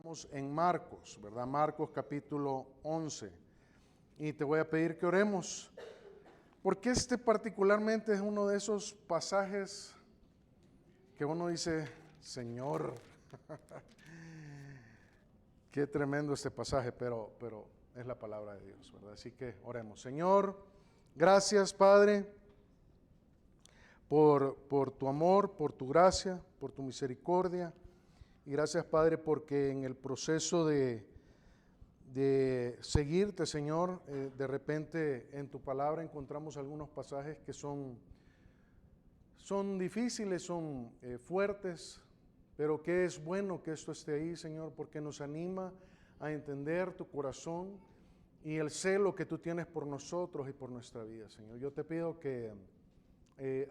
Estamos en Marcos, ¿verdad? Marcos capítulo 11. Y te voy a pedir que oremos, porque este particularmente es uno de esos pasajes que uno dice, Señor, qué tremendo este pasaje, pero es la palabra de Dios, ¿verdad? Así que oremos. Señor, gracias, Padre, por tu amor, por tu gracia, por tu misericordia. Y gracias, Padre, porque en el proceso de seguirte, Señor, de repente en tu palabra encontramos algunos pasajes que son difíciles, son fuertes, pero que es bueno que esto esté ahí, Señor, porque nos anima a entender tu corazón y el celo que tú tienes por nosotros y por nuestra vida, Señor. Yo te pido que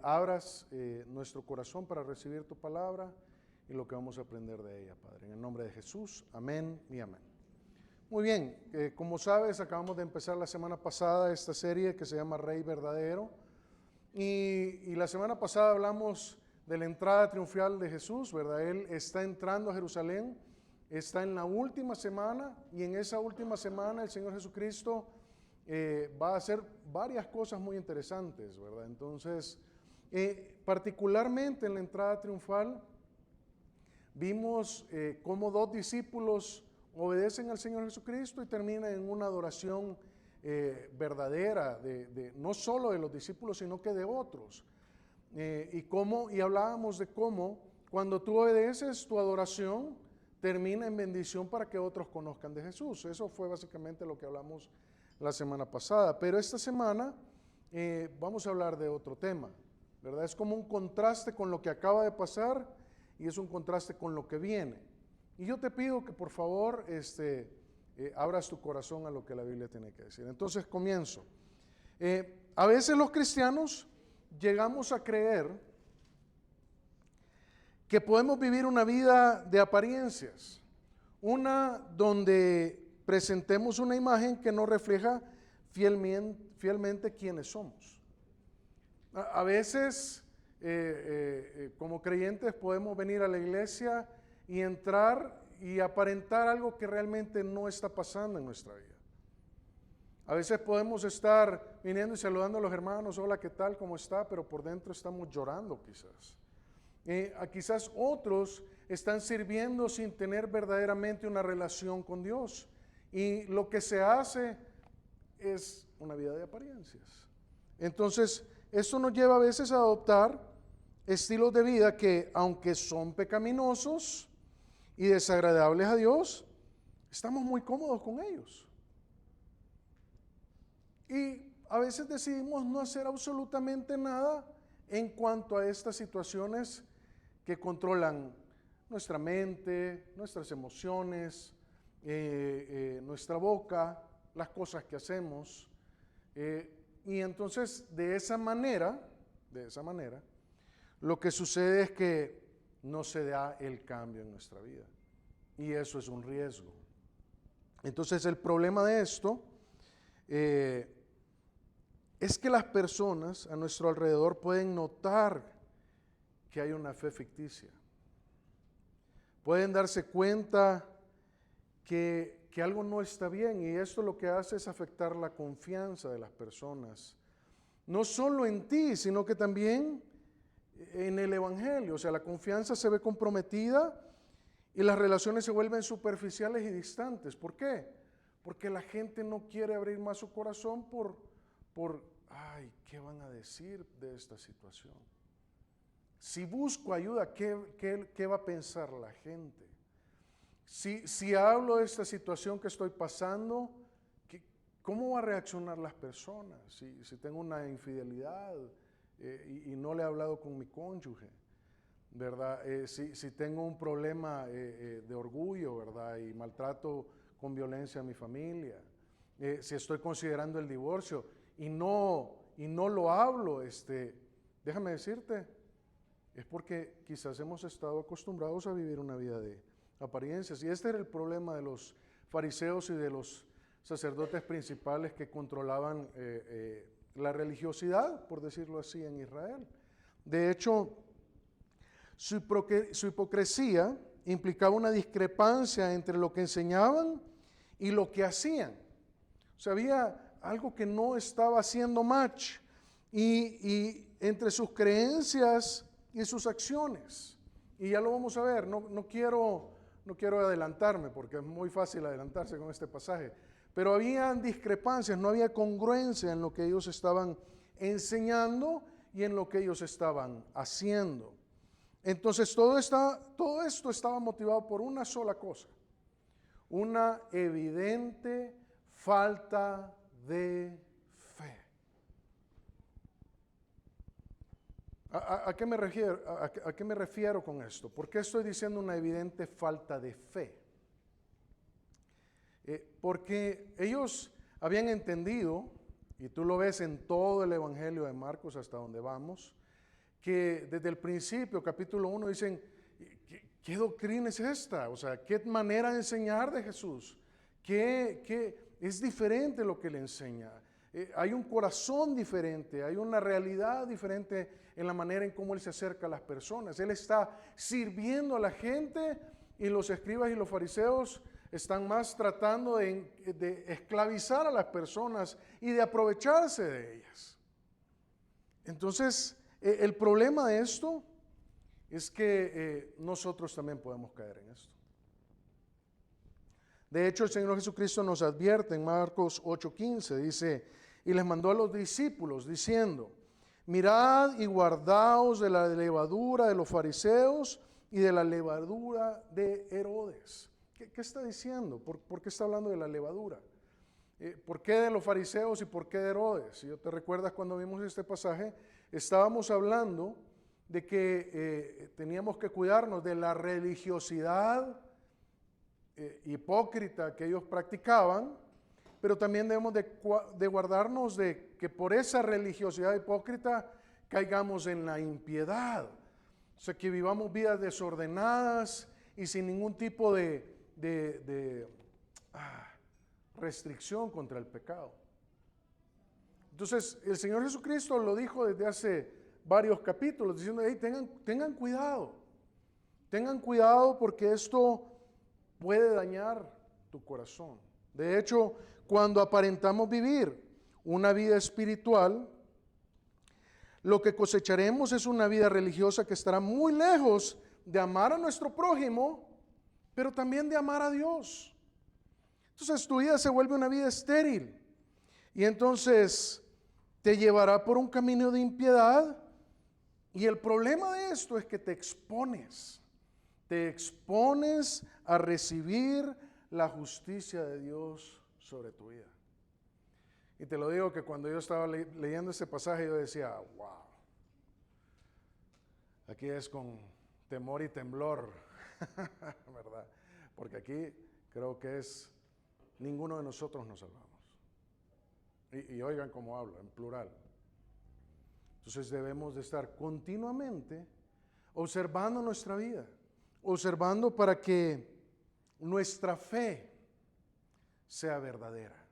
abras nuestro corazón para recibir tu palabra y lo que vamos a aprender de ella, Padre. En el nombre de Jesús, amén y amén. Muy bien, como sabes, acabamos de empezar la semana pasada esta serie que se llama Rey Verdadero. Y la semana pasada hablamos de la entrada triunfal de Jesús, ¿verdad? Él está entrando a Jerusalén, está en la última semana, y en esa última semana el Señor Jesucristo va a hacer varias cosas muy interesantes, ¿verdad? Entonces, particularmente en la entrada triunfal, vimos cómo dos discípulos obedecen al Señor Jesucristo y terminan en una adoración verdadera, no solo de los discípulos, sino que de otros. Y hablábamos de cómo cuando tú obedeces, tu adoración termina en bendición para que otros conozcan de Jesús. Eso fue básicamente lo que hablamos la semana pasada. Pero esta semana vamos a hablar de otro tema, ¿verdad? Es como un contraste con lo que acaba de pasar y es un contraste con lo que viene. Y yo te pido que por favor abras tu corazón a lo que la Biblia tiene que decir. Entonces comienzo. A veces los cristianos llegamos a creer que podemos vivir una vida de apariencias, una donde presentemos una imagen que no refleja fielmente quiénes somos. A veces como creyentes podemos venir a la iglesia y entrar y aparentar algo que realmente no está pasando en nuestra vida. A veces podemos estar viniendo y saludando a los hermanos, hola, ¿qué tal? ¿Cómo está? Pero por dentro estamos llorando quizás. Quizás otros están sirviendo sin tener verdaderamente una relación con Dios. Y lo que se hace es una vida de apariencias. Entonces, esto nos lleva a veces a adoptar estilos de vida que, aunque son pecaminosos y desagradables a Dios, estamos muy cómodos con ellos. Y a veces decidimos no hacer absolutamente nada en cuanto a estas situaciones que controlan nuestra mente, nuestras emociones, nuestra boca, las cosas que hacemos. Y entonces de esa manera, lo que sucede es que no se da el cambio en nuestra vida. Y eso es un riesgo. Entonces el problema de esto es que las personas a nuestro alrededor pueden notar que hay una fe ficticia. Pueden darse cuenta que algo no está bien, y esto lo que hace es afectar la confianza de las personas. No solo en ti, sino que también en el Evangelio. O sea, la confianza se ve comprometida y las relaciones se vuelven superficiales y distantes. ¿Por qué? Porque la gente no quiere abrir más su corazón ay, ¿qué van a decir de esta situación? Si busco ayuda, ¿qué va a pensar la gente? Si hablo de esta situación que estoy pasando, ¿cómo va a reaccionar las personas? Si tengo una infidelidad y no le he hablado con mi cónyuge, ¿verdad? Si tengo un problema de orgullo, ¿verdad? Y maltrato con violencia a mi familia, si estoy considerando el divorcio y no lo hablo, déjame decirte, es porque quizás hemos estado acostumbrados a vivir una vida de apariencias. Y este era el problema de los fariseos y de los sacerdotes principales que controlaban la religiosidad, por decirlo así, en Israel. De hecho, su hipocresía implicaba una discrepancia entre lo que enseñaban y lo que hacían. O sea, había algo que no estaba haciendo match y entre sus creencias y sus acciones. Y ya lo vamos a ver, no quiero adelantarme porque es muy fácil adelantarse con este pasaje, pero había discrepancias, no había congruencia en lo que ellos estaban enseñando y en lo que ellos estaban haciendo. Entonces todo esto estaba motivado por una sola cosa, una evidente falta de fe. ¿A qué me refiero? ¿A qué me refiero con esto? ¿Por qué estoy diciendo una evidente falta de fe? Porque ellos habían entendido, y tú lo ves en todo el Evangelio de Marcos hasta donde vamos, que desde el principio, capítulo 1, dicen, ¿qué doctrina es esta? O sea, ¿qué manera de enseñar de Jesús? ¿Qué es diferente lo que le enseña? Hay un corazón diferente, hay una realidad diferente en la manera en cómo Él se acerca a las personas. Él está sirviendo a la gente y los escribas y los fariseos están más tratando de esclavizar a las personas y de aprovecharse de ellas. Entonces, el problema de esto es que nosotros también podemos caer en esto. De hecho, el Señor Jesucristo nos advierte en Marcos 8:15, dice, y les mandó a los discípulos diciendo, mirad y guardaos de la levadura de los fariseos y de la levadura de Herodes. ¿Qué está diciendo? ¿Por qué está hablando de la levadura? ¿Por qué de los fariseos y por qué de Herodes? Si te recuerdas cuando vimos este pasaje, estábamos hablando de que teníamos que cuidarnos de la religiosidad hipócrita que ellos practicaban, pero también debemos de guardarnos de que por esa religiosidad hipócrita caigamos en la impiedad. O sea, que vivamos vidas desordenadas y sin ningún tipo de restricción contra el pecado. Entonces, el Señor Jesucristo lo dijo desde hace varios capítulos, diciendo, hey, tengan cuidado porque esto puede dañar tu corazón. De hecho, cuando aparentamos vivir una vida espiritual, lo que cosecharemos es una vida religiosa que estará muy lejos de amar a nuestro prójimo, pero también de amar a Dios. Entonces tu vida se vuelve una vida estéril y entonces te llevará por un camino de impiedad y el problema de esto es que te expones a recibir la justicia de Dios sobre tu vida. Y te lo digo que cuando yo estaba leyendo este pasaje yo decía, wow, aquí es con temor y temblor, ¿verdad? Porque aquí creo que ninguno de nosotros nos salvamos. Y oigan cómo hablo, en plural. Entonces debemos de estar continuamente observando nuestra vida, observando para que nuestra fe sea verdadera.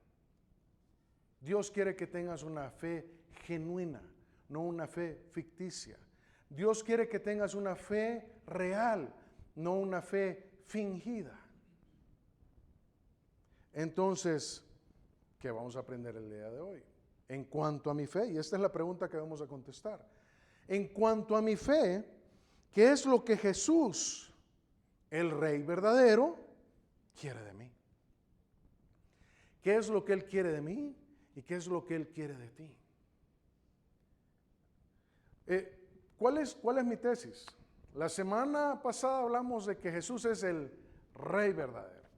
Dios quiere que tengas una fe genuina, no una fe ficticia. Dios quiere que tengas una fe real, no una fe fingida. Entonces, ¿qué vamos a aprender el día de hoy? En cuanto a mi fe, y esta es la pregunta que vamos a contestar. En cuanto a mi fe, ¿qué es lo que Jesús, el Rey verdadero, quiere de mí? ¿Qué es lo que Él quiere de mí? ¿Y qué es lo que Él quiere de ti? ¿Cuál es mi tesis? La semana pasada hablamos de que Jesús es el Rey verdadero.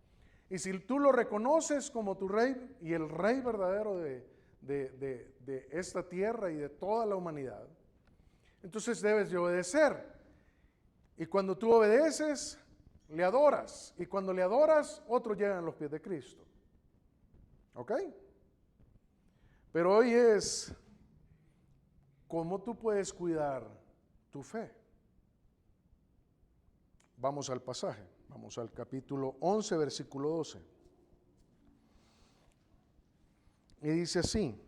Y si tú lo reconoces como tu Rey y el Rey verdadero de esta tierra y de toda la humanidad, entonces debes de obedecer. Y cuando tú obedeces, le adoras. Y cuando le adoras, otros llegan a los pies de Cristo. ¿Ok? Pero hoy es cómo tú puedes cuidar tu fe. Vamos al pasaje, vamos al capítulo 11, versículo 12. Y dice así,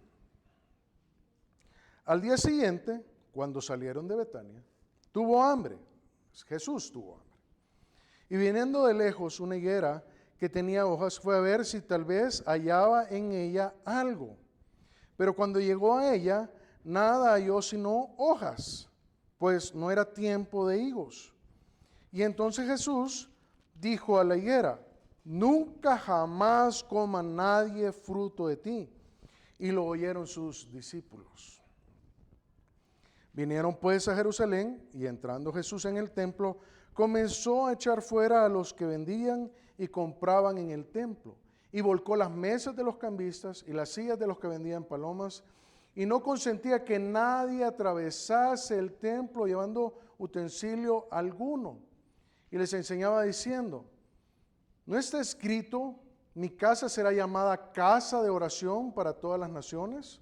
al día siguiente, cuando salieron de Betania, tuvo hambre, Jesús tuvo hambre. Y viniendo de lejos una higuera que tenía hojas, fue a ver si tal vez hallaba en ella algo. Pero cuando llegó a ella, nada halló sino hojas, pues no era tiempo de higos. Y entonces Jesús dijo a la higuera: nunca jamás coma nadie fruto de ti. Y lo oyeron sus discípulos. Vinieron pues a Jerusalén, y entrando Jesús en el templo, comenzó a echar fuera a los que vendían y compraban en el templo, y volcó las mesas de los cambistas y las sillas de los que vendían palomas, y no consentía que nadie atravesase el templo llevando utensilio alguno. Y les enseñaba diciendo: ¿no está escrito, mi casa será llamada casa de oración para todas las naciones?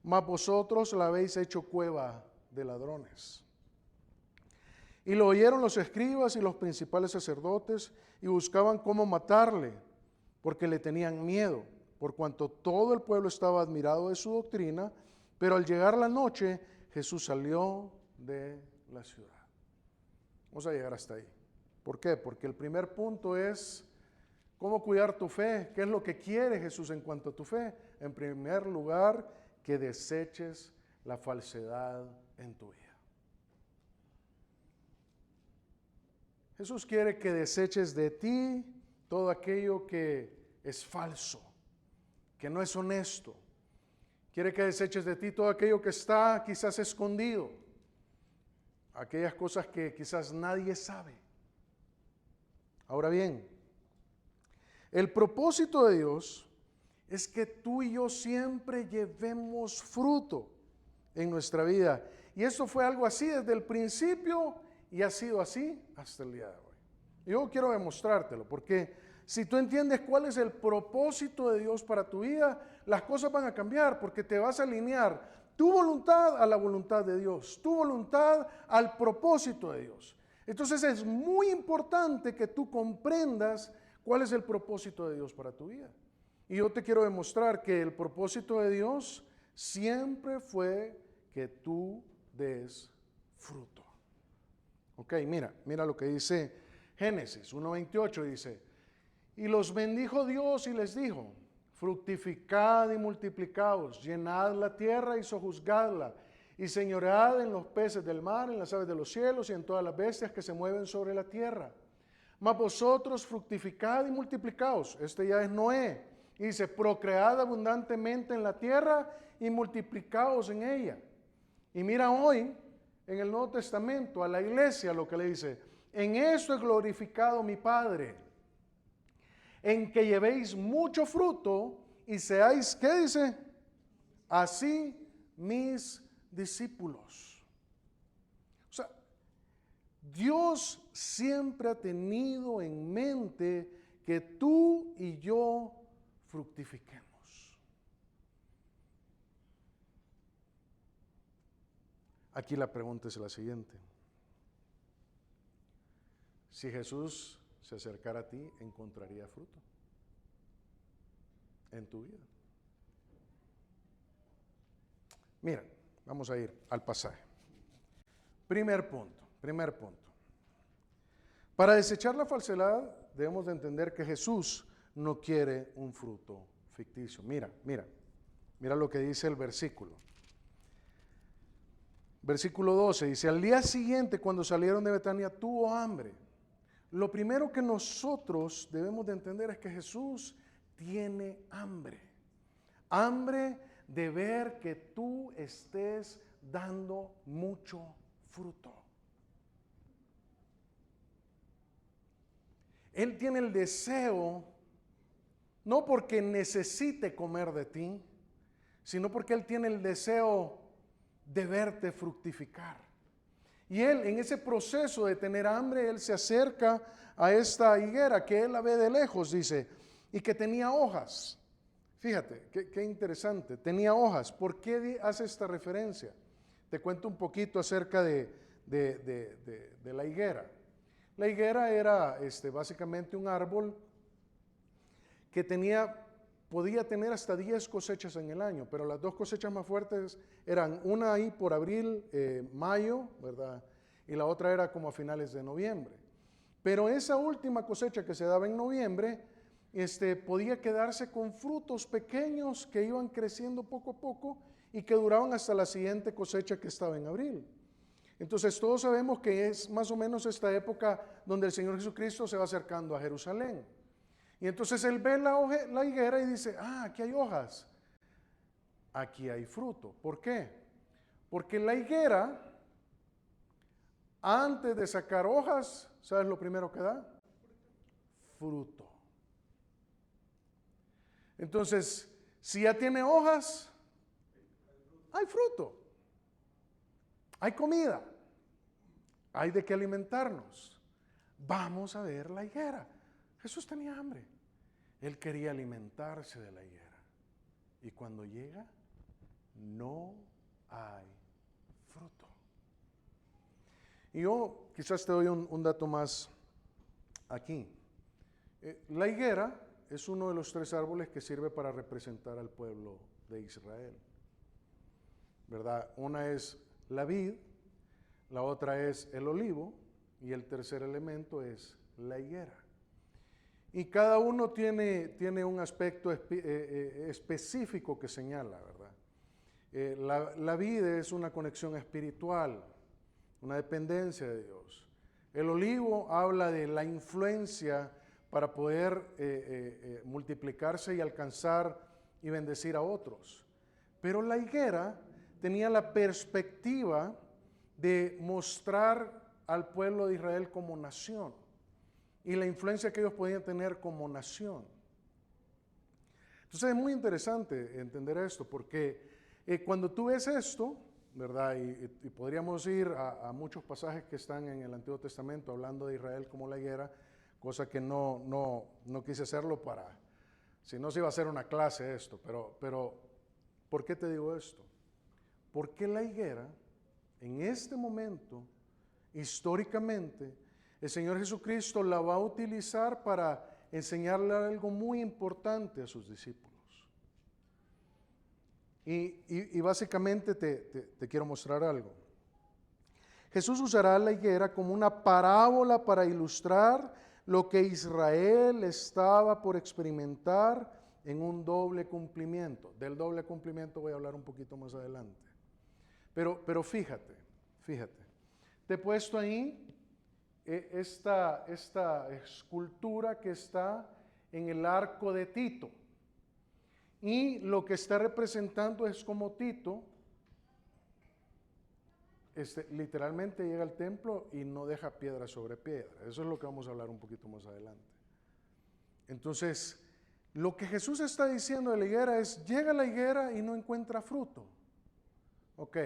Mas vosotros la habéis hecho cueva de ladrones. Y lo oyeron los escribas y los principales sacerdotes, y buscaban cómo matarle, porque le tenían miedo, por cuanto todo el pueblo estaba admirado de su doctrina. Pero al llegar la noche, Jesús salió de la ciudad. Vamos a llegar hasta ahí. ¿Por qué? Porque el primer punto es cómo cuidar tu fe. ¿Qué es lo que quiere Jesús en cuanto a tu fe? En primer lugar, que deseches la falsedad en tu vida. Jesús quiere que deseches de ti todo aquello que es falso, que no es honesto. Quiere que deseches de ti todo aquello que está quizás escondido, aquellas cosas que quizás nadie sabe. Ahora bien, el propósito de Dios es que tú y yo siempre llevemos fruto en nuestra vida. Y eso fue algo así desde el principio y ha sido así hasta el día de hoy. Yo quiero demostrártelo, porque si tú entiendes cuál es el propósito de Dios para tu vida, las cosas van a cambiar, porque te vas a alinear tu voluntad a la voluntad de Dios, tu voluntad al propósito de Dios. Entonces es muy importante que tú comprendas cuál es el propósito de Dios para tu vida. Y yo te quiero demostrar que el propósito de Dios siempre fue que tú des fruto. Ok, mira lo que dice Génesis 1:28, dice: y los bendijo Dios y les dijo: fructificad y multiplicaos, llenad la tierra y sojuzgadla, y señoread en los peces del mar, en las aves de los cielos y en todas las bestias que se mueven sobre la tierra. Mas vosotros fructificad y multiplicaos. Este ya es Noé. Y dice: procread abundantemente en la tierra y multiplicaos en ella. Y mira hoy en el Nuevo Testamento a la iglesia lo que le dice: en esto es glorificado mi Padre, en que llevéis mucho fruto y seáis, ¿qué dice? Así mis discípulos. O sea, Dios siempre ha tenido en mente que tú y yo fructifiquemos. Aquí la pregunta es la siguiente: si Jesús se acercara a ti, ¿encontraría fruto en tu vida? Mira, vamos a ir al pasaje. Primer punto. Para desechar la falsedad debemos de entender que Jesús no quiere un fruto ficticio. Mira lo que dice el versículo. Versículo 12 dice: al día siguiente, cuando salieron de Betania, tuvo hambre. Lo primero que nosotros debemos de entender es que Jesús tiene hambre. Hambre de ver que tú estés dando mucho fruto. Él tiene el deseo, no porque necesite comer de ti, sino porque Él tiene el deseo de verte fructificar. Y Él, en ese proceso de tener hambre, Él se acerca a esta higuera que Él la ve de lejos, dice, y que tenía hojas. Fíjate, qué interesante, tenía hojas. ¿Por qué hace esta referencia? Te cuento un poquito acerca de la higuera. La higuera era básicamente un árbol que podía tener hasta 10 cosechas en el año, pero las 2 cosechas más fuertes eran una ahí por abril, mayo, ¿verdad? Y la otra era como a finales de noviembre. Pero esa última cosecha que se daba en noviembre, podía quedarse con frutos pequeños que iban creciendo poco a poco y que duraban hasta la siguiente cosecha que estaba en abril. Entonces todos sabemos que es más o menos esta época donde el Señor Jesucristo se va acercando a Jerusalén. Y entonces Él ve la higuera y dice, aquí hay hojas, aquí hay fruto. ¿Por qué? Porque la higuera, antes de sacar hojas, ¿sabes lo primero que da? Fruto. Entonces, si ya tiene hojas, hay fruto, hay comida, hay de qué alimentarnos. Vamos a ver la higuera. Jesús tenía hambre. Él quería alimentarse de la higuera. Y cuando llega, no hay fruto. Y yo quizás te doy un dato más aquí. La higuera es uno de los 3 árboles que sirve para representar al pueblo de Israel, ¿verdad? Una es la vid, la otra es el olivo y el tercer elemento es la higuera. Y cada uno tiene un aspecto específico que señala, ¿verdad? La vid es una conexión espiritual, una dependencia de Dios. El olivo habla de la influencia para poder multiplicarse y alcanzar y bendecir a otros. Pero la higuera tenía la perspectiva de mostrar al pueblo de Israel como nación y la influencia que ellos podían tener como nación. Entonces es muy interesante entender esto, porque cuando tú ves esto, ¿verdad? Y podríamos ir a muchos pasajes que están en el Antiguo Testamento hablando de Israel como la higuera, cosa que no quise hacerlo si no se iba a hacer una clase esto, pero ¿por qué te digo esto? Porque la higuera, en este momento, históricamente, el Señor Jesucristo la va a utilizar para enseñarle algo muy importante a sus discípulos. Y básicamente te quiero mostrar algo. Jesús usará la higuera como una parábola para ilustrar lo que Israel estaba por experimentar en un doble cumplimiento. Del doble cumplimiento voy a hablar un poquito más adelante. Pero fíjate, te he puesto ahí esta escultura que está en el arco de Tito. Y lo que está representando es como Tito literalmente llega al templo y no deja piedra sobre piedra. Eso es lo que vamos a hablar un poquito más adelante. Entonces, lo que Jesús está diciendo de la higuera es, llega a la higuera y no encuentra fruto. Ok.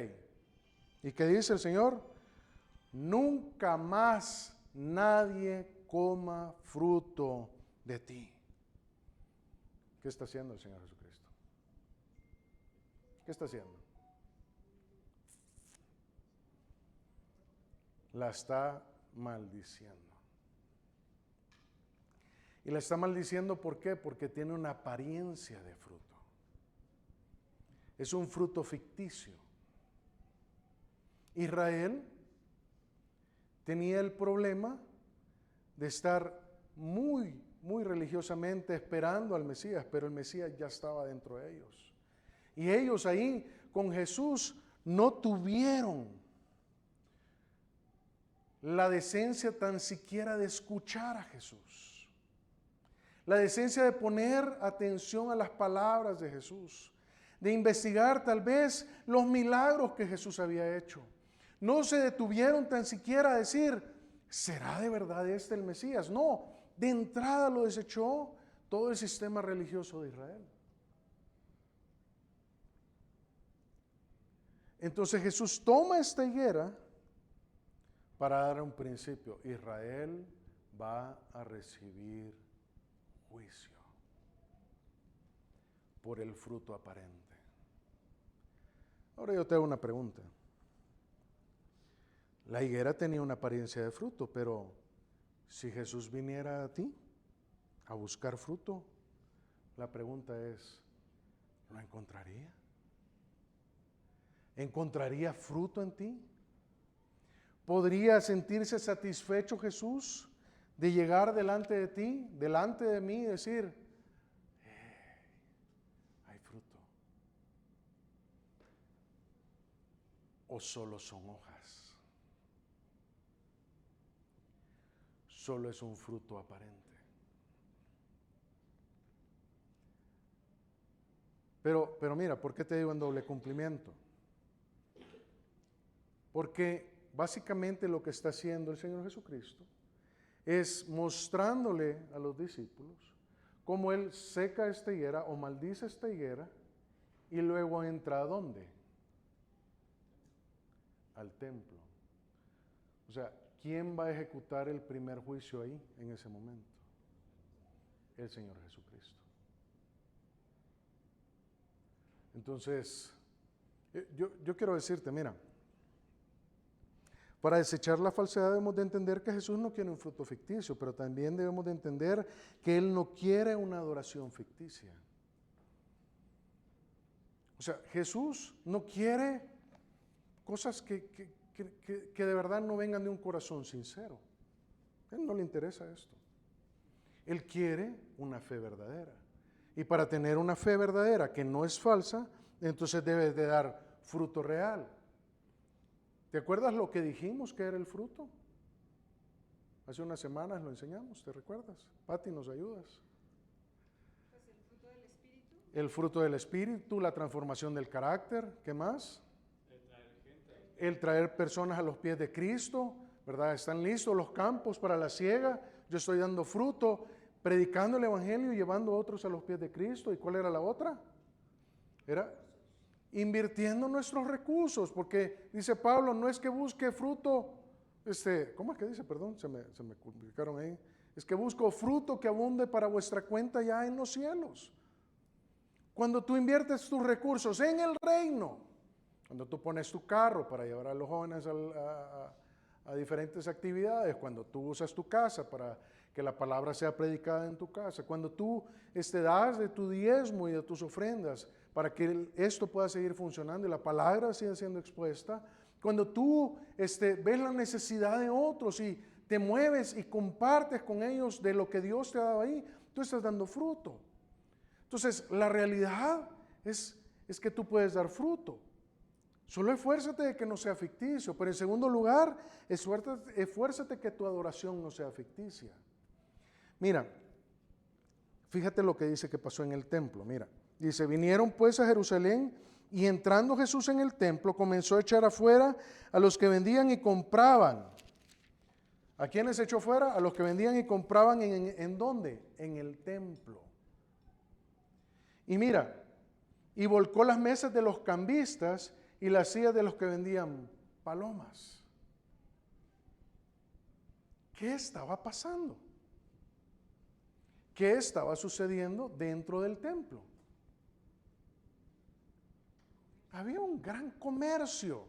¿Y qué dice el Señor? Nunca más nadie coma fruto de ti. ¿Qué está haciendo el Señor Jesucristo? ¿Qué está haciendo? La está maldiciendo. Y la está maldiciendo, ¿por qué? Porque tiene una apariencia de fruto. Es un fruto ficticio. Israel tenía el problema de estar muy religiosamente esperando al Mesías, pero el Mesías ya estaba dentro de ellos. Y ellos ahí con Jesús no tuvieron la decencia tan siquiera de escuchar a Jesús, la decencia de poner atención a las palabras de Jesús, de investigar tal vez los milagros que Jesús había hecho. No se detuvieron tan siquiera a decir, ¿será de verdad este el Mesías? No, de entrada lo desechó todo el sistema religioso de Israel. Entonces Jesús toma esta higuera para dar un principio. Israel va a recibir juicio por el fruto aparente. Ahora yo te hago una pregunta. La higuera tenía una apariencia de fruto, pero si Jesús viniera a ti a buscar fruto, la pregunta es, ¿lo encontraría? ¿Encontraría fruto en ti? ¿Podría sentirse satisfecho Jesús de llegar delante de ti, delante de mí y decir, hay fruto. O solo son hojas. Solo es un fruto aparente. Pero mira, ¿por qué te digo en doble cumplimiento? Porque básicamente lo que está haciendo el Señor Jesucristo es mostrándole a los discípulos cómo Él seca esta higuera o maldice esta higuera y luego entra ¿a dónde? Al templo. O sea, ¿quién va a ejecutar el primer juicio ahí en ese momento? El Señor Jesucristo. Entonces, yo quiero decirte, mira, para desechar la falsedad debemos de entender que Jesús no quiere un fruto ficticio, pero también debemos de entender que Él no quiere una adoración ficticia. O sea, Jesús no quiere cosas que de verdad no vengan de un corazón sincero. A Él no le interesa esto. Él quiere una fe verdadera. Y para tener una fe verdadera que no es falsa, entonces debes de dar fruto real. ¿Te acuerdas lo que dijimos que era el fruto? Hace unas semanas lo enseñamos, ¿te recuerdas? Pati, ¿nos ayudas? Pues el fruto del Espíritu. El fruto del Espíritu, la transformación del carácter, ¿qué más? El traer personas a los pies de Cristo, ¿verdad? Están listos los campos para la siega, yo estoy dando fruto, predicando el Evangelio y llevando a otros a los pies de Cristo. ¿Y cuál era la otra? Era invirtiendo nuestros recursos, porque dice Pablo, no es que busque fruto, ¿cómo es que dice? Perdón, se me complicaron ahí. Es que busco fruto que abunde para vuestra cuenta ya en los cielos. Cuando tú inviertes tus recursos en el reino, cuando tú pones tu carro para llevar a los jóvenes a diferentes actividades, cuando tú usas tu casa para que la palabra sea predicada en tu casa, cuando tú das de tu diezmo y de tus ofrendas para que esto pueda seguir funcionando y la palabra siga siendo expuesta, cuando tú ves la necesidad de otros y te mueves y compartes con ellos de lo que Dios te ha dado ahí, tú estás dando fruto. Entonces, la realidad es que tú puedes dar fruto. Solo esfuérzate de que no sea ficticio, pero en segundo lugar, esfuérzate que tu adoración no sea ficticia. Mira, fíjate lo que dice que pasó en el templo, mira. Dice, vinieron pues a Jerusalén y entrando Jesús en el templo comenzó a echar afuera a los que vendían y compraban. ¿A quiénes echó fuera? A los que vendían y compraban ¿en dónde? En el templo. Y mira, y volcó las mesas de los cambistas y las sillas de los que vendían palomas. ¿Qué estaba pasando? ¿Qué estaba sucediendo dentro del templo? Había un gran comercio.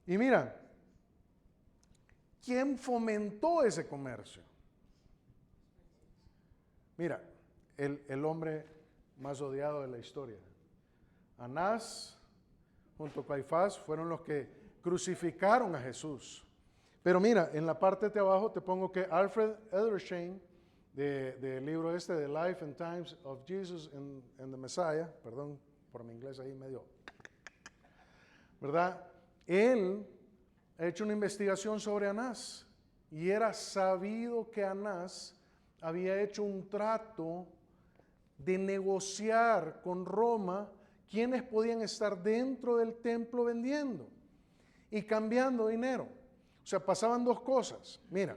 Y mira, ¿quién fomentó ese comercio? Mira, el hombre más odiado de la historia. Anás junto a Caifás fueron los que crucificaron a Jesús. Pero mira, en la parte de abajo te pongo que Alfred Edersheim, del libro The Life and Times of Jesus and the Messiah, perdón por mi inglés ahí medio, ¿verdad? Él ha hecho una investigación sobre Anás y era sabido que Anás había hecho un trato de negociar con Roma quienes podían estar dentro del templo vendiendo y cambiando dinero. O sea, pasaban dos cosas. Mira,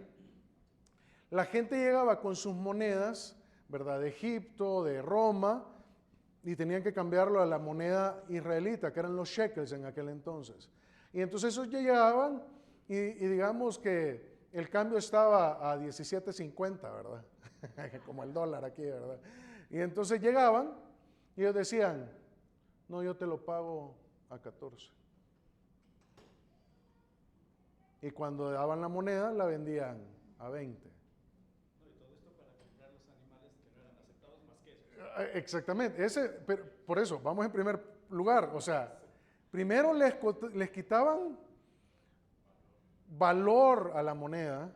la gente llegaba con sus monedas, ¿verdad? De Egipto, de Roma, y tenían que cambiarlo a la moneda israelita, que eran los shekels en aquel entonces. Y entonces esos llegaban y digamos que el cambio estaba a 17.50, ¿verdad? Como el dólar aquí, ¿verdad? Y entonces llegaban y ellos decían, no, yo te lo pago a 14. Y cuando daban la moneda, la vendían a 20. No, y todo esto para comprar los animales que no eran aceptados más que eso. Exactamente, pero por eso, vamos en primer lugar. O sea, primero les quitaban valor a la moneda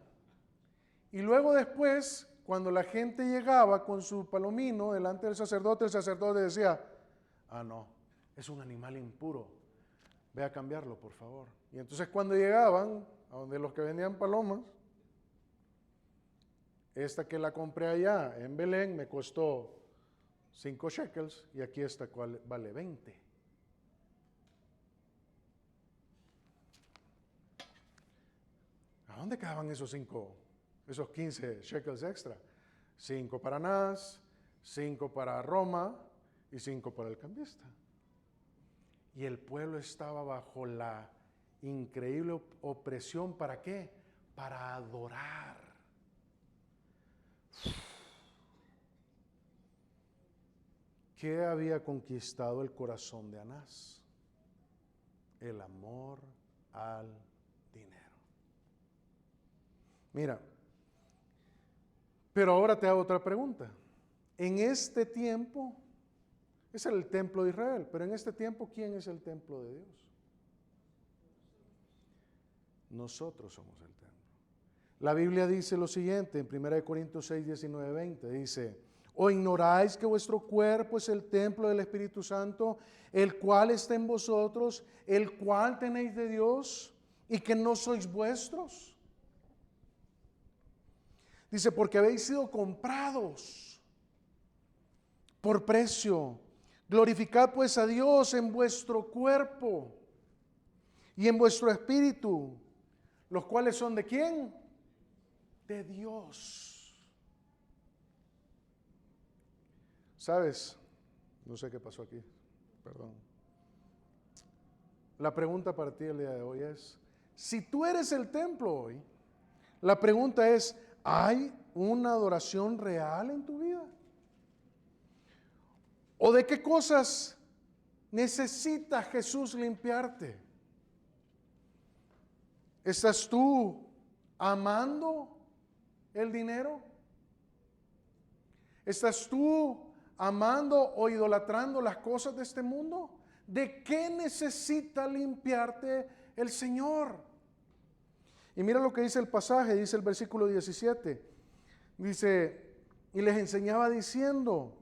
Y luego después, cuando la gente llegaba con su palomino delante del sacerdote, el sacerdote decía, ah, no, es un animal impuro, ve a cambiarlo, por favor. Y entonces cuando llegaban a donde los que vendían palomas, esta que la compré allá en Belén me costó 5 shekels y aquí esta cual vale 20. ¿A dónde quedaban esos 15 shekels extra? 5 para Anás, 5 para Roma y 5 para el cambista. Y el pueblo estaba bajo la increíble opresión. ¿Para qué? Para adorar. ¿Qué había conquistado el corazón de Anás? El amor al dinero. Mira, pero ahora te hago otra pregunta. En este tiempo, ese era el templo de Israel, pero en este tiempo, ¿quién es el templo de Dios? Nosotros somos el templo. La Biblia dice lo siguiente en 1 Corintios 6, 19, 20, dice, ¿o ignoráis que vuestro cuerpo es el templo del Espíritu Santo, el cual está en vosotros, el cual tenéis de Dios, y que no sois vuestros? Dice, porque habéis sido comprados por precio. Glorificad pues a Dios en vuestro cuerpo y en vuestro espíritu, los cuales son ¿de quién? De Dios. ¿Sabes? No sé qué pasó aquí, perdón. La pregunta para ti el día de hoy es, si tú eres el templo hoy, la pregunta es, ¿hay una adoración real en tu vida? ¿O de qué cosas necesita Jesús limpiarte? ¿Estás tú amando el dinero? ¿Estás tú amando o idolatrando las cosas de este mundo? ¿De qué necesita limpiarte el Señor? Y mira lo que dice el pasaje, dice el versículo 17. Dice, y les enseñaba diciendo,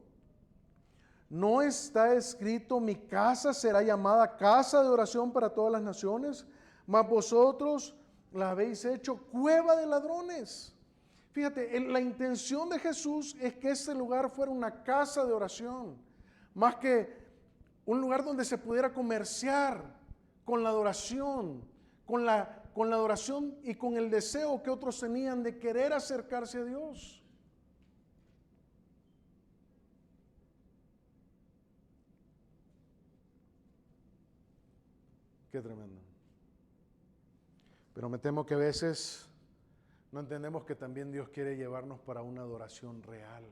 ¿no está escrito, mi casa será llamada casa de oración para todas las naciones? Mas vosotros la habéis hecho cueva de ladrones. Fíjate, la intención de Jesús es que este lugar fuera una casa de oración, más que un lugar donde se pudiera comerciar con la adoración, con la adoración y con el deseo que otros tenían de querer acercarse a Dios. Qué tremendo. Pero me temo que a veces no entendemos que también Dios quiere llevarnos para una adoración real.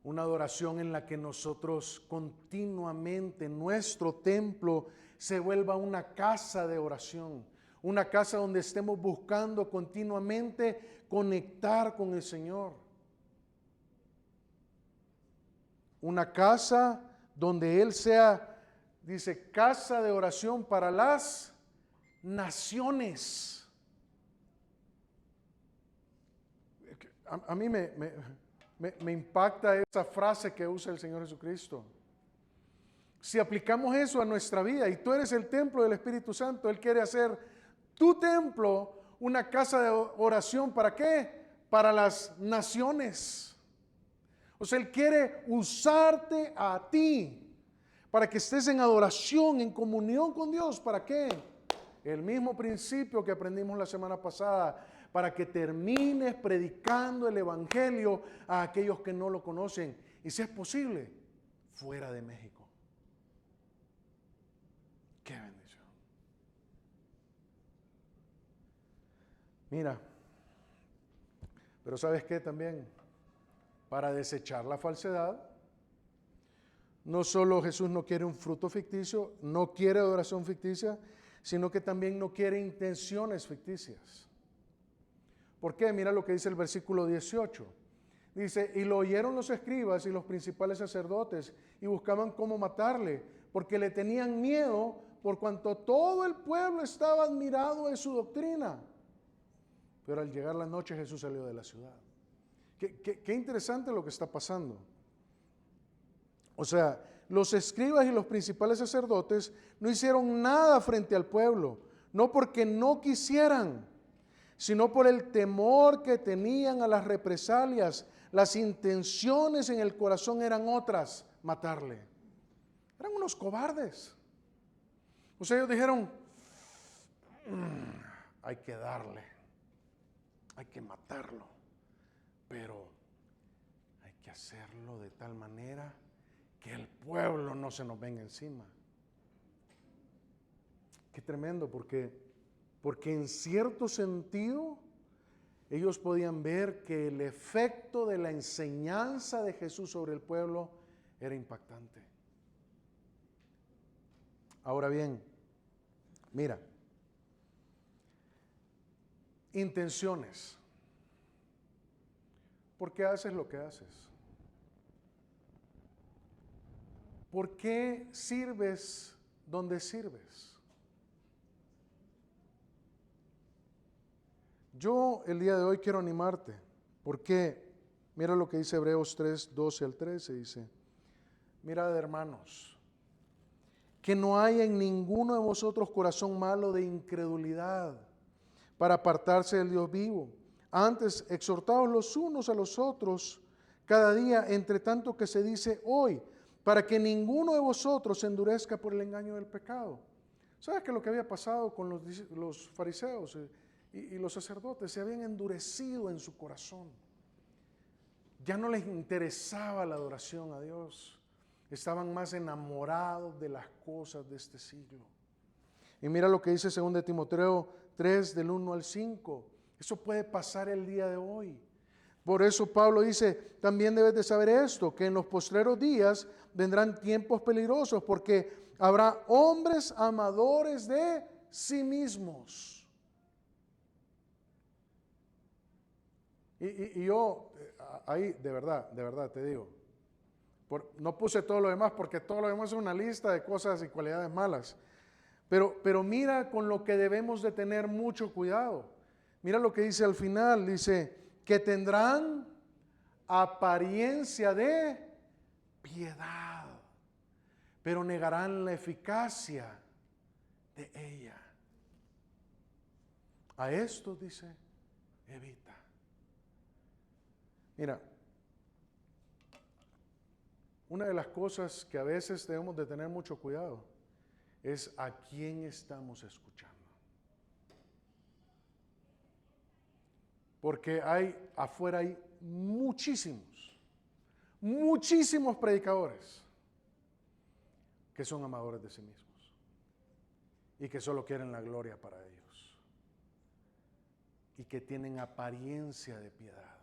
Una adoración en la que nosotros continuamente, nuestro templo se vuelva una casa de oración. Una casa donde estemos buscando continuamente conectar con el Señor. Una casa donde Él sea, dice, casa de oración para las naciones. A mí me impacta esa frase que usa el Señor Jesucristo. Si aplicamos eso a nuestra vida y tú eres el templo del Espíritu Santo, Él quiere hacer tu templo una casa de oración. ¿Para qué? Para las naciones. O sea, Él quiere usarte a ti para que estés en adoración, en comunión con Dios. ¿Para qué? El mismo principio que aprendimos la semana pasada, para que termines predicando el Evangelio a aquellos que no lo conocen. Y si es posible, fuera de México. ¡Qué bendición! Mira, pero ¿sabes qué también? Para desechar la falsedad, no solo Jesús no quiere un fruto ficticio, no quiere adoración ficticia, sino que también no quiere intenciones ficticias. ¿Por qué? Mira lo que dice el versículo 18. Dice, y lo oyeron los escribas y los principales sacerdotes y buscaban cómo matarle, porque le tenían miedo por cuanto todo el pueblo estaba admirado de su doctrina. pero al llegar la noche Jesús salió de la ciudad. Qué interesante lo que está pasando. O sea, los escribas y los principales sacerdotes no hicieron nada frente al pueblo, no porque no quisieran, sino por el temor que tenían a las represalias. Las intenciones en el corazón eran otras, matarle. Eran unos cobardes. O sea, ellos dijeron, hay que darle, hay que matarlo, pero hay que hacerlo de tal manera que el pueblo no se nos venga encima. Qué tremendo, porque en cierto sentido ellos podían ver que el efecto de la enseñanza de Jesús sobre el pueblo era impactante. Ahora bien, mira, intenciones. ¿Por qué haces lo que haces? ¿Por qué sirves donde sirves? Yo el día de hoy quiero animarte, porque mira lo que dice Hebreos 3, 12 al 13, dice, mirad hermanos, que no haya en ninguno de vosotros corazón malo de incredulidad para apartarse del Dios vivo. Antes, exhortaos los unos a los otros cada día, entre tanto que se dice hoy, para que ninguno de vosotros se endurezca por el engaño del pecado. ¿Sabes qué es lo que había pasado con los fariseos y los sacerdotes? Se habían endurecido en su corazón. Ya no les interesaba la adoración a Dios. Estaban más enamorados de las cosas de este siglo. Y mira lo que dice 2 Timoteo 3, del 1 al 5. Eso puede pasar el día de hoy. Por eso Pablo dice, también debes de saber esto, que en los postreros días vendrán tiempos peligrosos, porque habrá hombres amadores de sí mismos. Y yo, ahí, de verdad te digo, no puse todo lo demás, porque todo lo demás es una lista de cosas y cualidades malas. Pero mira con lo que debemos de tener mucho cuidado. Mira lo que dice al final, dice, que tendrán apariencia de piedad, pero negarán la eficacia de ella. A esto dice, evita. Mira, una de las cosas que a veces debemos de tener mucho cuidado es a quién estamos escuchando. Porque afuera hay muchísimos predicadores que son amadores de sí mismos y que solo quieren la gloria para ellos y que tienen apariencia de piedad,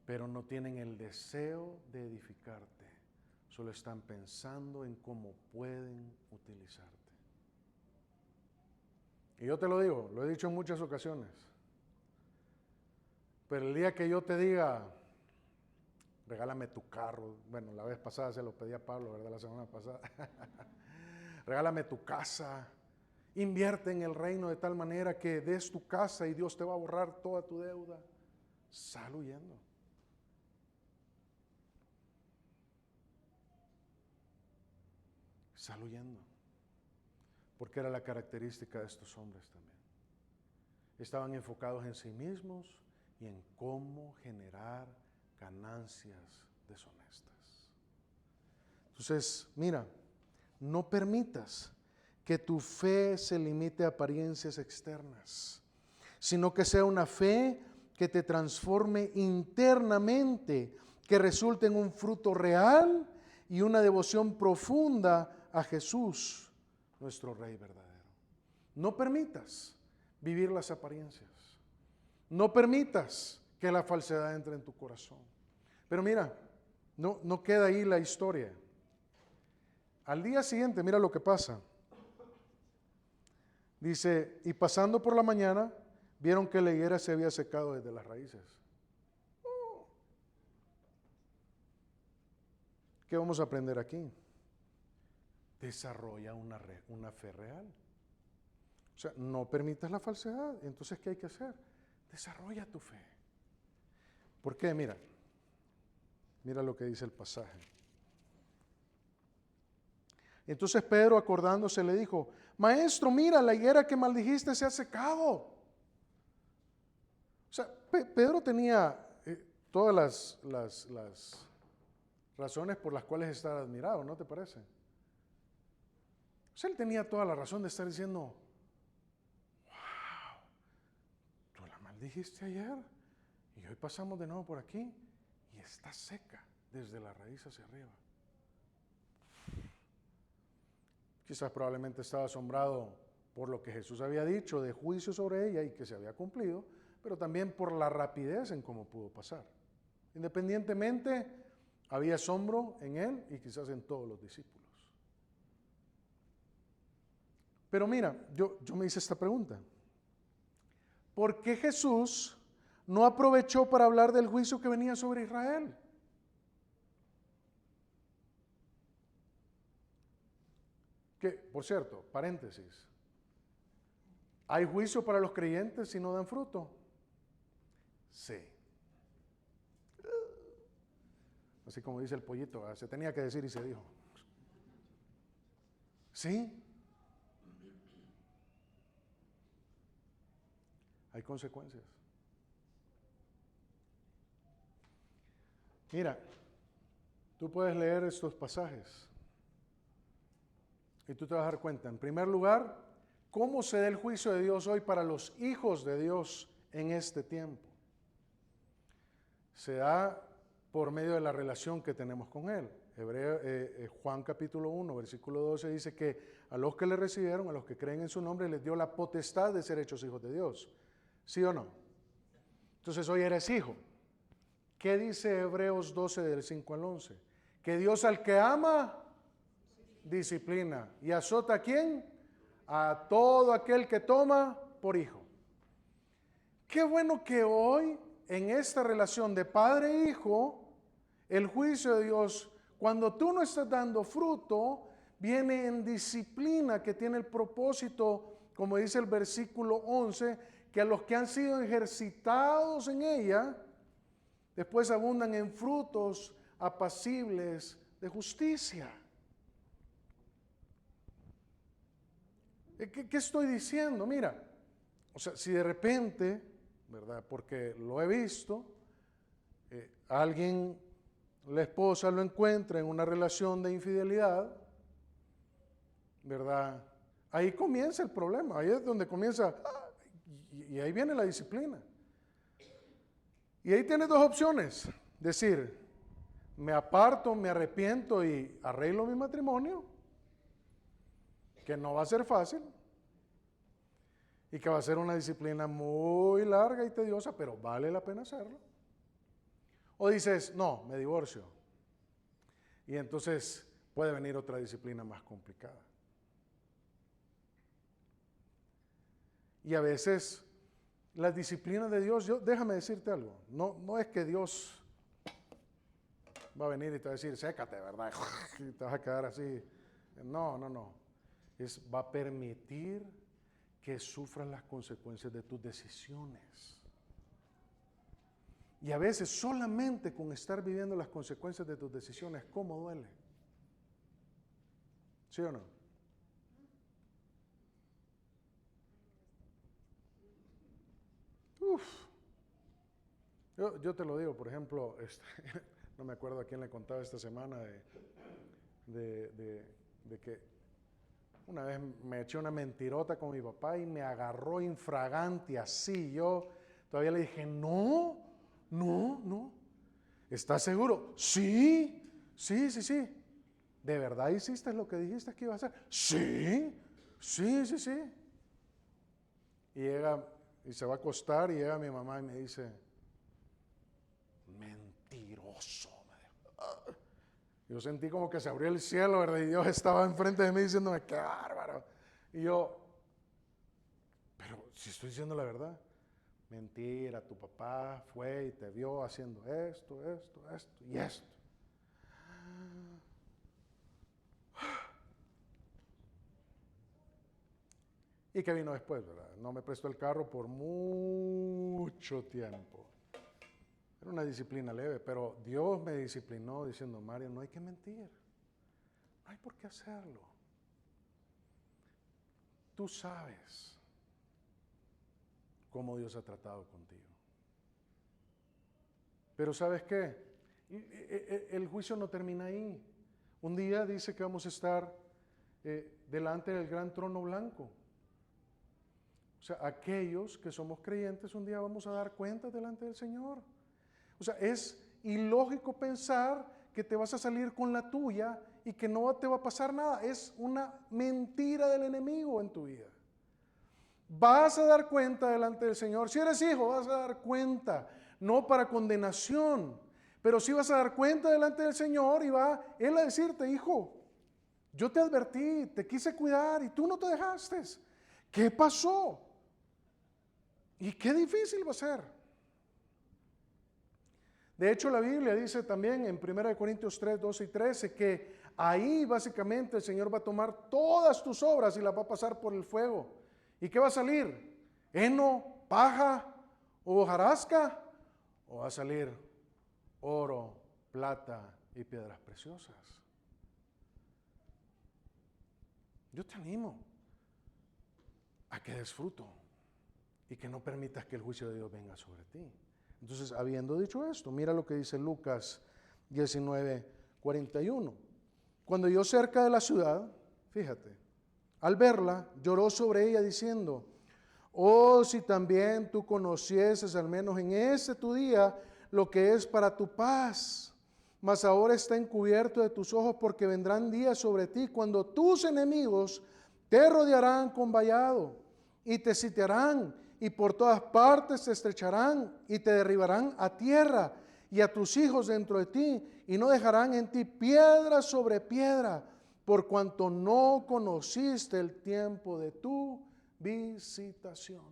pero no tienen el deseo de edificarte, solo están pensando en cómo pueden utilizarte. Y yo te lo digo, lo he dicho en muchas ocasiones, pero el día que yo te diga, regálame tu carro, bueno, la vez pasada se lo pedí a Pablo, ¿verdad? La semana pasada, regálame tu casa, invierte en el reino de tal manera que des tu casa y Dios te va a borrar toda tu deuda, sal huyendo. Sal huyendo. Porque era la característica de estos hombres también. Estaban enfocados en sí mismos y en cómo generar ganancias deshonestas. Entonces, mira, no permitas que tu fe se limite a apariencias externas, sino que sea una fe que te transforme internamente, que resulte en un fruto real y una devoción profunda a Jesús, nuestro Rey verdadero. No permitas vivir las apariencias. No permitas que la falsedad entre en tu corazón. Pero mira, no queda ahí la historia. Al día siguiente, mira lo que pasa. Dice, y pasando por la mañana, vieron que la higuera se había secado desde las raíces. ¿Qué vamos a aprender aquí? Desarrolla una fe real. O sea, no permitas la falsedad. Entonces, ¿qué hay que hacer? Desarrolla tu fe. ¿Por qué? Mira lo que dice el pasaje. Entonces Pedro, acordándose, le dijo: Maestro, mira, la higuera que maldijiste se ha secado. O sea, Pedro tenía todas las razones por las cuales estar admirado, ¿no te parece? O sea, él tenía toda la razón de estar diciendo: wow, tú la maldijiste ayer y hoy pasamos de nuevo por aquí y está seca desde la raíz hacia arriba. Quizás probablemente estaba asombrado por lo que Jesús había dicho de juicio sobre ella y que se había cumplido, pero también por la rapidez en cómo pudo pasar. Independientemente, había asombro en él y quizás en todos los discípulos. Pero mira, yo me hice esta pregunta: ¿por qué Jesús no aprovechó para hablar del juicio que venía sobre Israel? Que, por cierto, paréntesis, ¿hay juicio para los creyentes si no dan fruto? Sí. Así como dice el pollito, se tenía que decir y se dijo. Sí. Hay consecuencias. Mira, tú puedes leer estos pasajes y tú te vas a dar cuenta, en primer lugar, cómo se da el juicio de Dios hoy para los hijos de Dios en este tiempo. Se da por medio de la relación que tenemos con Él. Juan capítulo 1, versículo 12 dice que a los que le recibieron, a los que creen en su nombre, les dio la potestad de ser hechos hijos de Dios. ¿Sí o no? Entonces hoy eres hijo. ¿Qué dice Hebreos 12 del 5 al 11? Que Dios al que ama, disciplina. ¿Y azota a quién? A todo aquel que toma por hijo. Qué bueno que hoy, en esta relación de padre e hijo, el juicio de Dios, cuando tú no estás dando fruto, viene en disciplina que tiene el propósito, como dice el versículo 11, que a los que han sido ejercitados en ella, después abundan en frutos apacibles de justicia. ¿Qué estoy diciendo? Mira, o sea, si de repente, ¿verdad? Porque lo he visto, alguien, la esposa lo encuentra en una relación de infidelidad, ¿verdad? Ahí comienza el problema, ahí es donde comienza, y ahí viene la disciplina. Y ahí tienes dos opciones: decir, me aparto, me arrepiento y arreglo mi matrimonio, que no va a ser fácil y que va a ser una disciplina muy larga y tediosa, pero vale la pena hacerlo. O dices, no, me divorcio. Y entonces puede venir otra disciplina más complicada. Y a veces las disciplinas de Dios, déjame decirte algo, no es que Dios va a venir y te va a decir, sécate, ¿verdad? Y te vas a quedar así. No. Va a permitir que sufras las consecuencias de tus decisiones. Y a veces solamente con estar viviendo las consecuencias de tus decisiones, ¿cómo duele? ¿Sí o no? Uf. Yo te lo digo, por ejemplo, no me acuerdo a quién le contaba esta semana de que una vez me eché una mentirota con mi papá y me agarró infraganti así. Yo todavía le dije, no. ¿Estás seguro? Sí. ¿De verdad hiciste lo que dijiste que iba a hacer? Sí. Y llega, y se va a acostar y llega mi mamá y me dice, mentiroso. Yo sentí como que se abrió el cielo, ¿verdad? Y Dios estaba enfrente de mí diciéndome, qué bárbaro. Y yo, pero si estoy diciendo la verdad. Mentira, tu papá fue y te vio haciendo esto y esto. ¿Y qué vino después, verdad? No me prestó el carro por mucho tiempo. Era una disciplina leve, pero Dios me disciplinó diciendo, Mario, no hay que mentir. No hay por qué hacerlo. Tú sabes cómo Dios ha tratado contigo. Pero ¿sabes qué? El juicio no termina ahí. Un día dice que vamos a estar delante del gran trono blanco. O sea, aquellos que somos creyentes un día vamos a dar cuenta delante del Señor. O sea, es ilógico pensar que te vas a salir con la tuya y que no te va a pasar nada. Es una mentira del enemigo en tu vida. Vas a dar cuenta delante del Señor. Si eres hijo, vas a dar cuenta. No para condenación, pero sí vas a dar cuenta delante del Señor y va Él a decirte, hijo, yo te advertí, te quise cuidar y tú no te dejaste. ¿Qué pasó? Y qué difícil va a ser. De hecho, la Biblia dice también en 1 Corintios 3, 12 y 13 que ahí básicamente el Señor va a tomar todas tus obras y las va a pasar por el fuego. ¿Y qué va a salir? ¿Heno, paja o hojarasca? ¿O va a salir oro, plata y piedras preciosas? Yo te animo a que des fruto y que no permitas que el juicio de Dios venga sobre ti. Entonces, habiendo dicho esto, mira lo que dice Lucas 19:41. Cuando yo cerca de la ciudad, fíjate, al verla, lloró sobre ella diciendo, oh, si también tú conocieses al menos en ese tu día lo que es para tu paz, mas ahora está encubierto de tus ojos porque vendrán días sobre ti cuando tus enemigos te rodearán con vallado y te sitiarán y por todas partes te estrecharán y te derribarán a tierra y a tus hijos dentro de ti y no dejarán en ti piedra sobre piedra por cuanto no conociste el tiempo de tu visitación.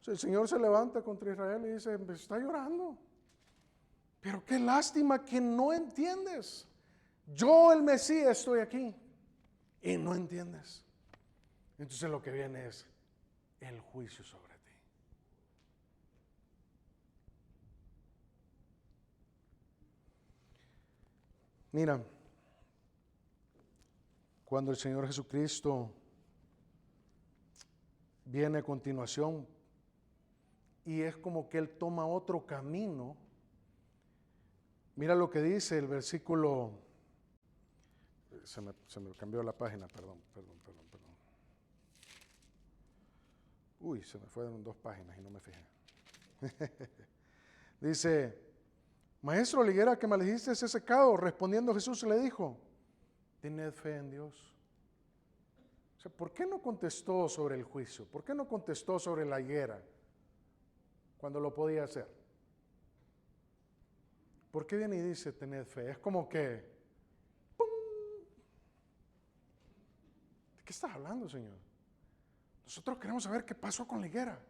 O sea, el Señor se levanta contra Israel y dice, me está llorando, pero qué lástima que no entiendes. Yo el Mesías estoy aquí y no entiendes. Entonces lo que viene es el juicio sobre ti. Mira, cuando el Señor Jesucristo viene a continuación y es como que Él toma otro camino, mira lo que dice el versículo, se me cambió la página, perdón. Uy, se me fueron 2 páginas y no me fijé. Dice, maestro, la higuera que maldijiste se ha secado. Respondiendo Jesús le dijo, tened fe en Dios. O sea, ¿por qué no contestó sobre el juicio? ¿Por qué no contestó sobre la higuera cuando lo podía hacer? ¿Por qué viene y dice tened fe? Es como que, ¡pum! ¿De qué estás hablando, Señor? Nosotros queremos saber qué pasó con la higuera.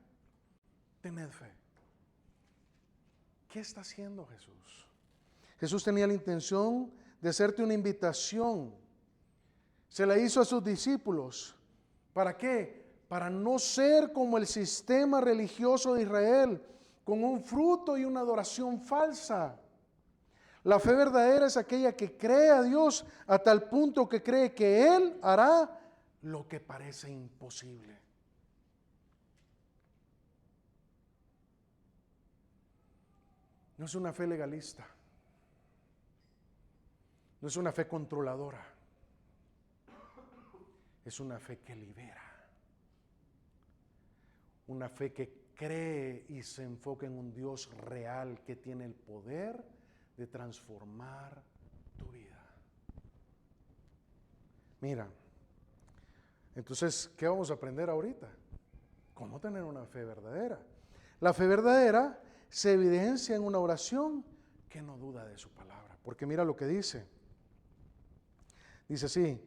Tened fe. ¿Qué está haciendo Jesús? Jesús tenía la intención de hacerte una invitación. Se la hizo a sus discípulos. ¿Para qué? Para no ser como el sistema religioso de Israel, con un fruto y una adoración falsa. La fe verdadera es aquella que cree a Dios a tal punto que cree que Él hará lo que parece imposible. No es una fe legalista. No es una fe controladora. Es una fe que libera. Una fe que cree y se enfoca en un Dios real que tiene el poder de transformar tu vida. Mira, entonces, ¿qué vamos a aprender ahorita? ¿Cómo tener una fe verdadera? La fe verdadera se evidencia en una oración que no duda de su palabra. Porque mira lo que dice. Dice así,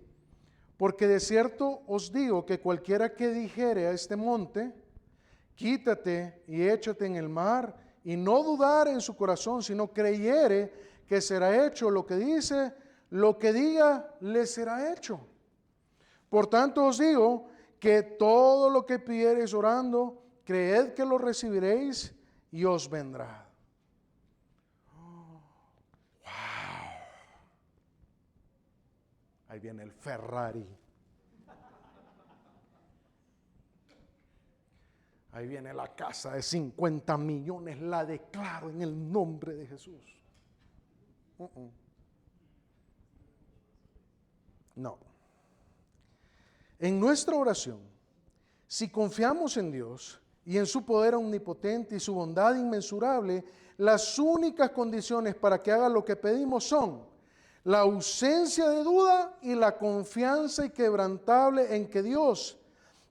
porque de cierto os digo que cualquiera que dijere a este monte, quítate y échate en el mar, y no dudar en su corazón, sino creyere que será hecho lo que dice, lo que diga le será hecho. Por tanto os digo que todo lo que pidiereis orando, creed que lo recibiréis y os vendrá. Wow. Ahí viene el Ferrari. Ahí viene la casa de 50 millones, la declaro en el nombre de Jesús. No. En nuestra oración, si confiamos en Dios y en su poder omnipotente y su bondad inmensurable, las únicas condiciones para que haga lo que pedimos son la ausencia de duda y la confianza inquebrantable en que Dios,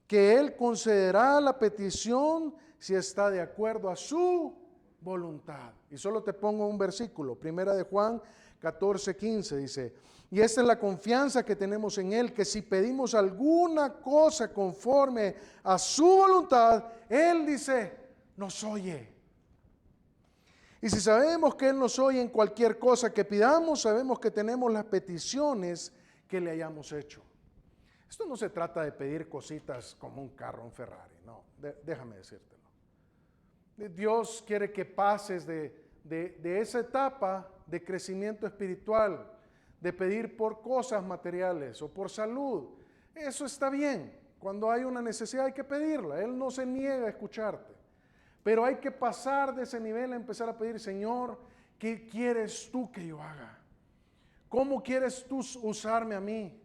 que Él concederá la petición si está de acuerdo a su voluntad. Y solo te pongo un versículo, 1 de Juan 14:15 dice, y esta es la confianza que tenemos en Él, que si pedimos alguna cosa conforme a su voluntad, Él dice, nos oye. Y si sabemos que Él nos oye en cualquier cosa que pidamos, sabemos que tenemos las peticiones que le hayamos hecho. Esto no se trata de pedir cositas como un carro, un Ferrari, no, déjame decírtelo. Dios quiere que pases de esa etapa de crecimiento espiritual, de pedir por cosas materiales o por salud. Eso está bien, cuando hay una necesidad hay que pedirla, Él no se niega a escucharte. Pero hay que pasar de ese nivel a empezar a pedir, Señor, ¿qué quieres tú que yo haga? ¿Cómo quieres tú usarme a mí?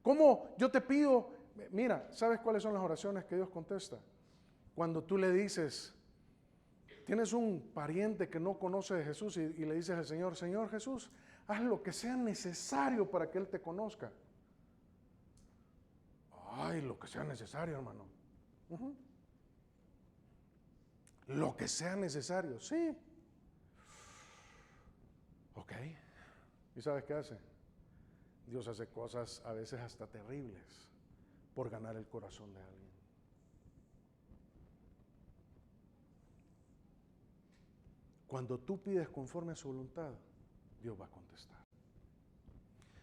¿Cómo yo te pido? Mira, ¿sabes cuáles son las oraciones que Dios contesta? Cuando tú le dices, tienes un pariente que no conoce de Jesús y le dices al Señor, Señor Jesús, haz lo que sea necesario para que Él te conozca. Ay, lo que sea necesario, hermano. Lo que sea necesario, sí. Ok. ¿Y sabes qué hace? Dios hace cosas a veces hasta terribles por ganar el corazón de alguien. Cuando tú pides conforme a su voluntad, Dios va a contestar.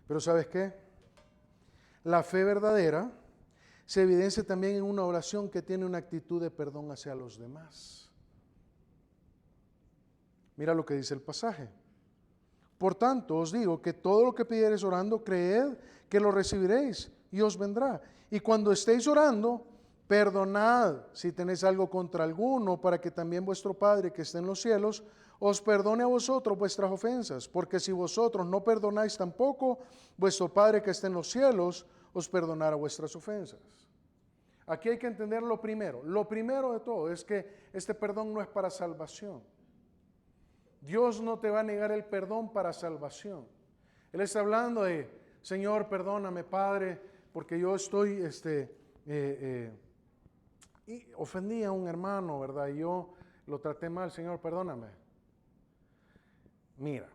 Pero ¿sabes qué? La fe verdadera se evidencia también en una oración que tiene una actitud de perdón hacia los demás. Mira lo que dice el pasaje. Por tanto, os digo que todo lo que pidiereis orando, creed que lo recibiréis y os vendrá. Y cuando estéis orando, perdonad si tenéis algo contra alguno, para que también vuestro Padre que está en los cielos os perdone a vosotros vuestras ofensas. Porque si vosotros no perdonáis tampoco, vuestro Padre que está en los cielos os perdonará vuestras ofensas. Aquí hay que entender lo primero. Lo primero de todo es que este perdón no es para salvación. Dios no te va a negar el perdón para salvación. Él está hablando de, Señor, perdóname, Padre, porque yo estoy, y ofendí a un hermano, ¿verdad? Y yo lo traté mal, Señor, perdóname. Mira,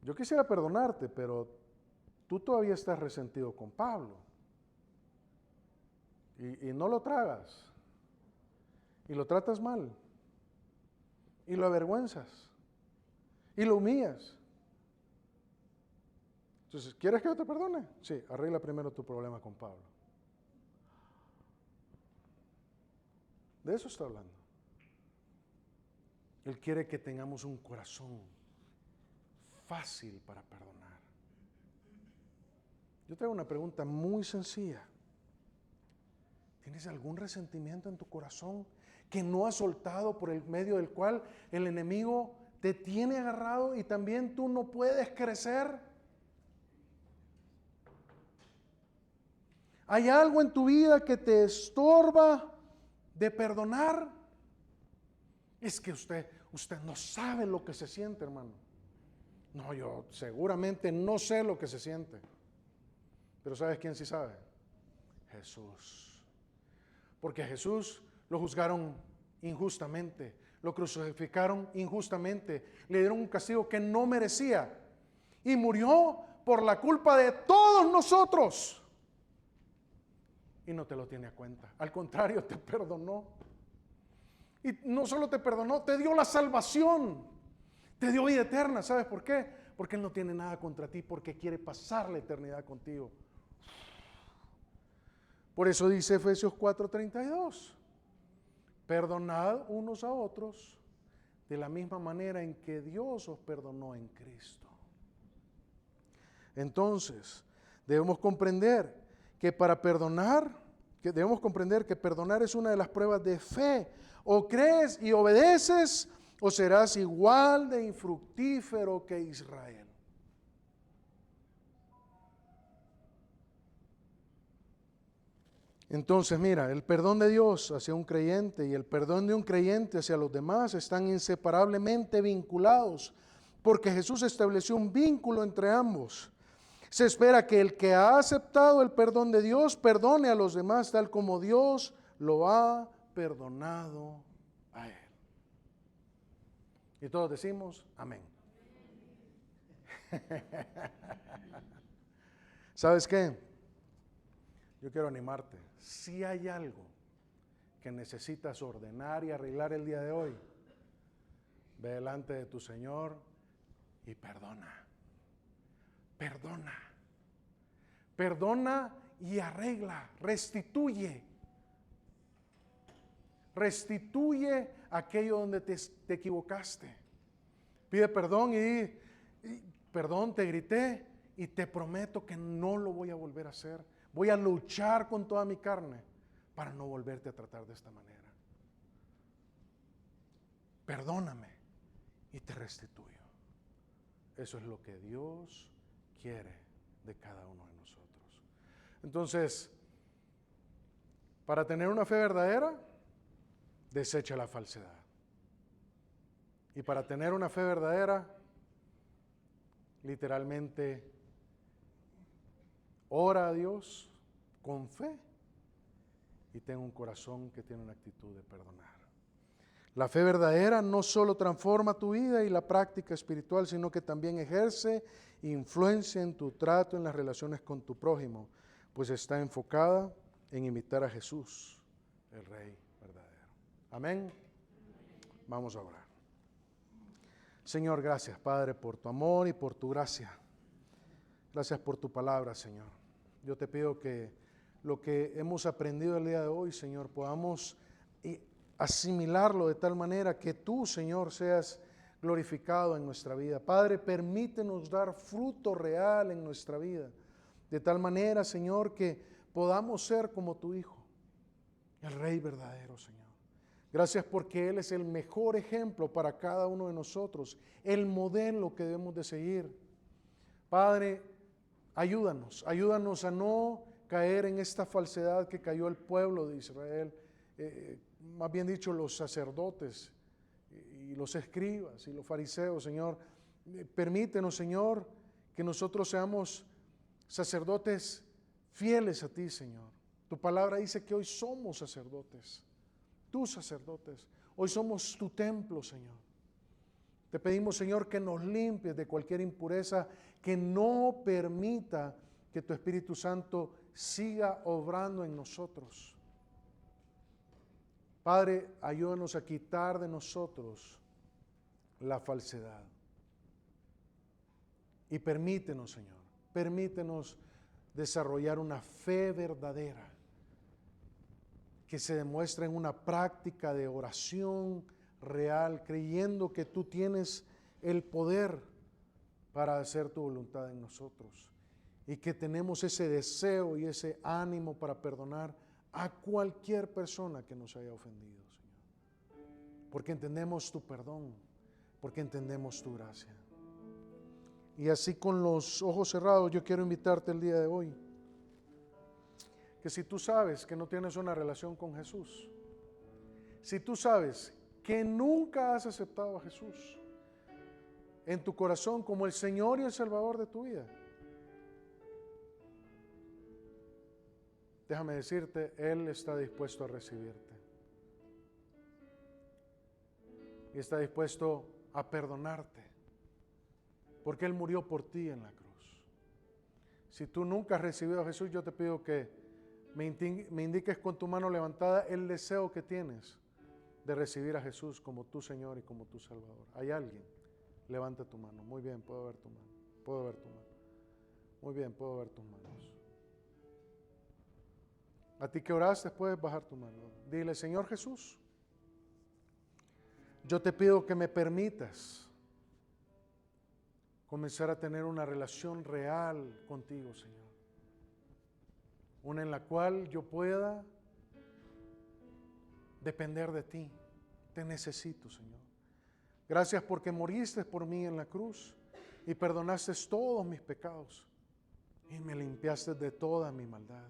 yo quisiera perdonarte, pero tú todavía estás resentido con Pablo. Y no lo tragas. Y lo tratas mal. Y lo avergüenzas. Y lo humillas. Entonces, ¿quieres que yo te perdone? Sí, arregla primero tu problema con Pablo. De eso está hablando. Él quiere que tengamos un corazón fácil para perdonar. Yo te hago una pregunta muy sencilla. ¿Tienes algún resentimiento en tu corazón que no has soltado, por el medio del cual el enemigo te tiene agarrado y también tú no puedes crecer? ¿Hay algo en tu vida que te estorba de perdonar? Es que usted no sabe lo que se siente, hermano. No, yo seguramente no sé lo que se siente. Pero ¿sabes quién sí sabe? Jesús. Porque a Jesús lo juzgaron injustamente, lo crucificaron injustamente, le dieron un castigo que no merecía y murió por la culpa de todos nosotros. Y no te lo tiene a cuenta. Al contrario, te perdonó. Y no solo te perdonó, te dio la salvación. Te dio vida eterna. ¿Sabes por qué? Porque Él no tiene nada contra ti, porque quiere pasar la eternidad contigo. Por eso dice Efesios 4:32, perdonad unos a otros de la misma manera en que Dios os perdonó en Cristo. Entonces, debemos comprender que perdonar es una de las pruebas de fe. O crees y obedeces, o serás igual de infructífero que Israel. Entonces, mira, el perdón de Dios hacia un creyente y el perdón de un creyente hacia los demás están inseparablemente vinculados, porque Jesús estableció un vínculo entre ambos. Se espera que el que ha aceptado el perdón de Dios perdone a los demás tal como Dios lo ha perdonado a él. Y todos decimos amén. ¿Sabes qué? Yo quiero animarte. Si hay algo que necesitas ordenar y arreglar el día de hoy, ve delante de tu Señor y perdona. Perdona. Perdona y arregla. Restituye. Restituye aquello donde te equivocaste. Pide perdón y perdón, te grité y te prometo que no lo voy a volver a hacer. Voy a luchar con toda mi carne para no volverte a tratar de esta manera. Perdóname y te restituyo. Eso es lo que Dios quiere de cada uno de nosotros. Entonces, para tener una fe verdadera, desecha la falsedad. Y para tener una fe verdadera, literalmente, ora a Dios con fe y ten un corazón que tiene una actitud de perdonar. La fe verdadera no solo transforma tu vida y la práctica espiritual, sino que también ejerce influencia en tu trato, en las relaciones con tu prójimo, pues está enfocada en imitar a Jesús, el Rey verdadero. Amén. Vamos a orar. Señor, gracias, Padre, por tu amor y por tu gracia. Gracias por tu palabra, Señor. Yo te pido que lo que hemos aprendido el día de hoy, Señor, podamos asimilarlo de tal manera que tú, Señor, seas glorificado en nuestra vida. Padre, permítenos dar fruto real en nuestra vida, de tal manera, Señor, que podamos ser como tu Hijo, el Rey verdadero, Señor. Gracias porque Él es el mejor ejemplo para cada uno de nosotros, el modelo que debemos de seguir. Padre, ayúdanos a no caer en esta falsedad que cayó el pueblo de Israel, más bien dicho, los sacerdotes y los escribas y los fariseos, Señor. Permítenos, Señor, que nosotros seamos sacerdotes fieles a ti, Señor. Tu palabra dice que hoy somos sacerdotes, tus sacerdotes. Hoy somos tu templo, Señor. Te pedimos, Señor, que nos limpies de cualquier impureza que no permita que tu Espíritu Santo siga obrando en nosotros. Padre, ayúdanos a quitar de nosotros la falsedad. Y permítenos, Señor, permítenos desarrollar una fe verdadera que se demuestra en una práctica de oración real, creyendo que tú tienes el poder para hacer tu voluntad en nosotros y que tenemos ese deseo y ese ánimo para perdonar a cualquier persona que nos haya ofendido, Señor. Porque entendemos tu perdón, porque entendemos tu gracia. Y así con los ojos cerrados, yo quiero invitarte el día de hoy, que si tú sabes que no tienes una relación con Jesús, si tú sabes que nunca has aceptado a Jesús en tu corazón como el Señor y el Salvador de tu vida, déjame decirte, Él está dispuesto a recibirte. Y está dispuesto a perdonarte. Porque Él murió por ti en la cruz. Si tú nunca has recibido a Jesús, yo te pido que me indiques con tu mano levantada el deseo que tienes de recibir a Jesús como tu Señor y como tu Salvador. ¿Hay alguien? Levanta tu mano. Muy bien, puedo ver tu mano. Puedo ver tu mano. Muy bien, puedo ver tus manos. A ti que oraste, puedes bajar tu mano. Dile, Señor Jesús, yo te pido que me permitas comenzar a tener una relación real contigo, Señor. Una en la cual yo pueda depender de ti. Te necesito, Señor. Gracias porque moriste por mí en la cruz y perdonaste todos mis pecados y me limpiaste de toda mi maldad.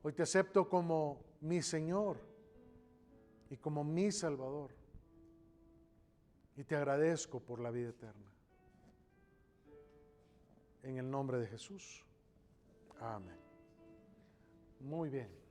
Hoy te acepto como mi Señor y como mi Salvador. Y te agradezco por la vida eterna. En el nombre de Jesús. Amén. Muy bien.